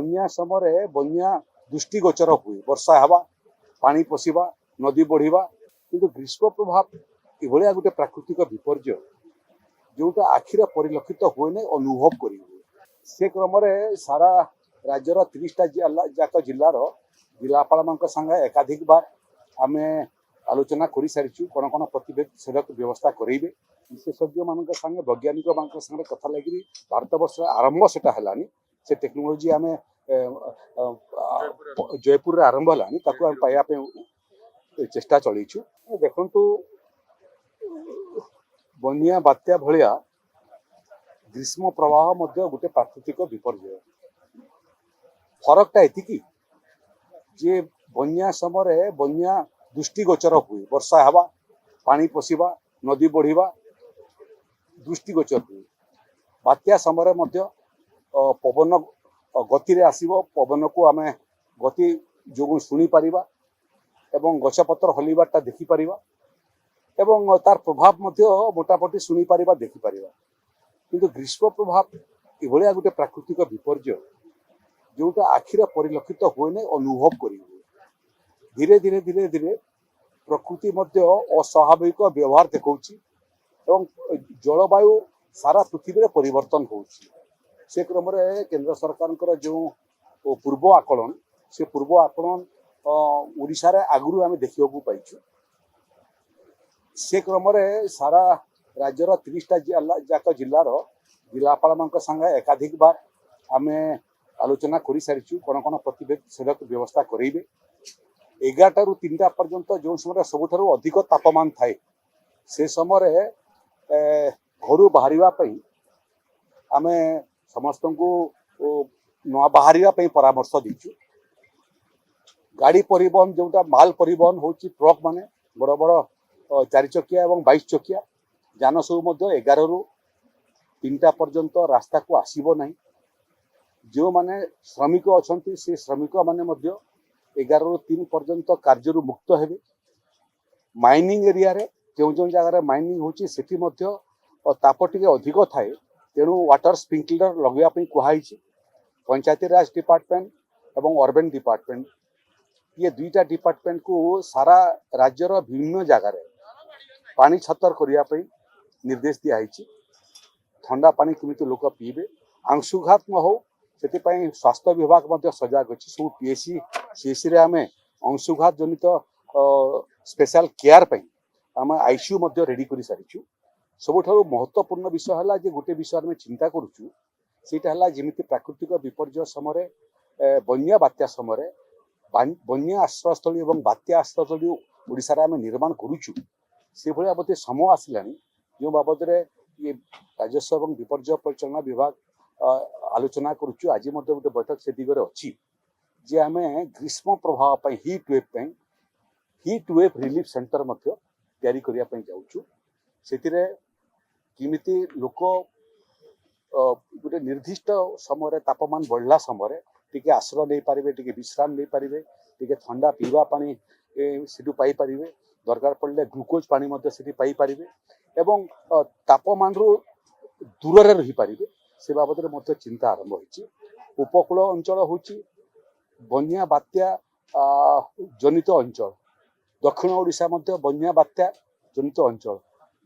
बन्या समय बन्या दृष्टिगोचर हुए वर्षा हवा पानी पशिबा नदी बढ़िबा किंतु ग्रीष्म प्रभाव इभलिया गोटे प्राकृतिक विपर्य जोटा आखिरे परिलक्षित हुए नहीं अनुभव करी हुए से क्रम सारा राज्यर 30टा जाक जिलार जिलापाल मान संगे एकाधिक बार आम आलोचना कर सारी कौन कौन प्रतिषेधक व्यवस्था करेंगे विशेषज्ञ मान संगे वैज्ञानिक मान संगे कथा लगी भारत वर्ष आरंभ से से टेक्नोलोजी आम जयपुर आरंभ है पाइबा चेष्टा चलु देखु बन्या बात्या भलिया ग्रीष्म प्रवाह गोटे प्राकृतिक विपर्य फरकटा एति जे बन्या समय बन्या दृष्टिगोचर हुए वर्षा हवा पानी पशिबा नदी बढ़िबा दृष्टिगोचर हुए बात्या समय पवन गति रे आसीबो पवन को आम गति जो शुणी पारिबा एवं गछपत्र हलिबाटा देखि पारिबा एवं तार प्रभाव मोटामोटी शुणी पारिबा देखि पारिबा किंतु ग्रीष्म प्रभाव इभलिया गोटे प्राकृतिक विपर्य जोटा आखिरे परिलक्षित हुए नहीं अनुभव करी हुए धीरे धीरे धीरे धीरे प्रकृति अस्वाभाविक व्यवहार देखौछि एवं जलवायु सारा पृथ्वी परिवर्तन होउछि से क्रम केंद्र सरकार जो पूर्व आकलन से पूर्व आकलन ओडिशा रे आगुरु आमे देखिବାକୁ पाइछु से क्रम सारा राज्यर 30टा जाक जिलार जिलापाल मान संगे एकाधिक बार आम आलोचना कर सारी कौन कौन प्रतिषेधक व्यवस्था करेंगे 11टा ରୁ 3टा पर्यंत जो समय सबुठारु अधिक तापमान थाए से समय घर बाहर आम समस्त को न बाहर परामर्श दीचु गाड़ी परिवहन जोटा माल परिवहन होची ट्रक माने बड़ बड़ 4 चकिया और 22 चकिया जान सब 11 ରୁ 3टा पर्यंत रास्ता को आसीबो नहीं जो माने श्रमिक अच्छा से श्रमिक माने 11 ରୁ 3 पर्यंत कार्य मुक्त हेबे माइनिंग एरिया रे जो जगह माइनिंग होची सेठी ताप टिके अधिक थाए तेणु वाटर स्प्रिंकलर लगवाई कहुई पंचायती राज डिपार्टमेंट एवं अर्बन डिपार्टमेंट ये 2टा डिपार्टमेंट को सारा राज्यर विभिन्न जगार पानी छतर करने निर्देश दिखाई ठंडा पानी केमिति लोक पीबे अंशुघात न हो से स्वास्थ्य विभाग सजग अच्छी सब पीएससी सीएससी रे आम अंशुघात जनित स्पेशल केयर आम आईसीयू रेडी कर सारी सबुठारु महत्वपूर्ण विषय है जे गोटे विषय आम चिंता करुचु सेटा जमिति प्राकृतिक विपर्य समय बन्या बात्या समय बन्या आश्रयस्थली और बात्या आश्रयस्थली ओडिशा रे आम निर्माण करुचु से भाया बोधे समय आसला जो बाबद ये राजस्व और विपर्य परिचालना विभाग आलोचना करुचु आज गोटे बैठक से दिगरे अच्छी जे आम ग्रीष्म प्रभाव हीट वेव रिलीफ सेंटर तैयारी करने जाऊँ से किमिति लोक गोटे निर्दिष्ट समय तापमान बढ़ला समय टिके आश्रय नहीं पारे टिके विश्राम नहीं पारे टिके ठंडा पीवा पानी सेठू पाई पारे दरकार पड़े ग्लुकोज पानी से पाई पारे एवं तापमान रू दूर रे रही पारे से बाबद में चिंता आरंभ होती उपकूल अंचल होची बन्या बात्या जनित अंचल दक्षिण ओडिशा बन्या बात्या जनित अंचल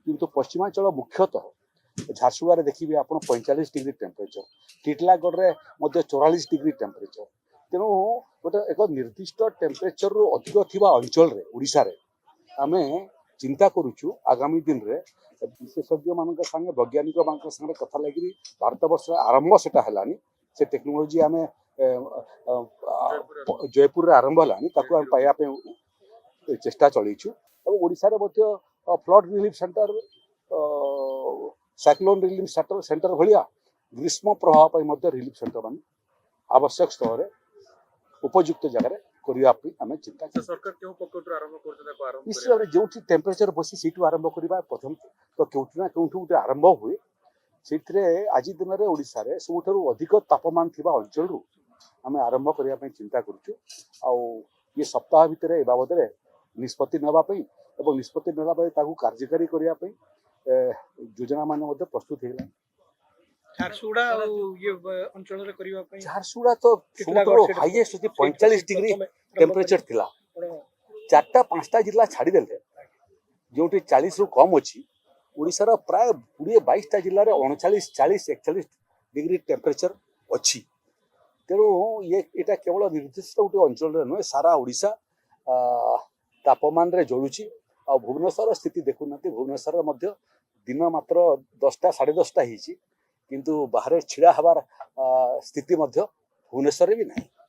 किंतु पश्चिमांचल मुख्यतः झारसुगुड़ा देखिए आप 45 डिग्री टेम्परेचर टिटलागढ़ में 44 डिग्री टेम्परेचर तेणु गोटे एक निर्दिष्ट टेम्परेचर रु अधिक थिबा अंचल रे ओडिशा रे आमे चिंता करुचु आगामी दिन रे विशेषज्ञ मान संगे वैज्ञानिक मान संगे कथा लगी भारत वर्ष आरंभ से से टेक्नोलोजी आम जयपुर आरंभ है पाइबा चेष्टा चलु और ओडिशा रे flood relief centre cyclone relief centre भाया ग्रीष्म प्रभाव रिलीफ सेंटर मान आवश्यक स्तर उपयुक्त जगह आम चिंता निश्चित भाव जो टेम्परेचर बसी सीटू आरंभ करवा प्रथम तो क्योंना क्योंठू गोटे आरंभ हुए से आज दिन में ओडिशा रे सबुठारु अधिक तापमान थिबा अंचल रु आम आरंभ करने चिंता करुचु ये सप्ताह भितर ए बाबद निष्पत्ति नापी और निष्पत्ति नापी कार्यकारी करने योजना मान प्रस्तुत है। ଝାରସୁଗୁଡ଼ା ଆଉ ଇଏ ଅଞ୍ଚଳରେ କରିବା ପାଇଁ ଝାରସୁଗୁଡ଼ା ତ ସବୁଠୁ ହାଇଏଷ୍ଟ ଅଛି 45 डिग्री टेम्परेचर थिला 4टा 5टा जिला छाड़देले जोटी 40 रु कम अच्छी ओडिशार प्राय 20-22टा जिले में 39 40 41 डिग्री टेम्परेचर अच्छी तेणु ये एटा केवल निर्दिष्ट गोटे अंचल नुहे सारा ओडिशा तापमान रे जोड़ुची आ भुवनेश्वर स्थिति देखुना भुवनेश्वर मध्य दिन मात्र 10टा 10:30 होती किंतु बाहर छिड़ा हबार स्थिति मध्य भुवनेश्वर भी नहीं।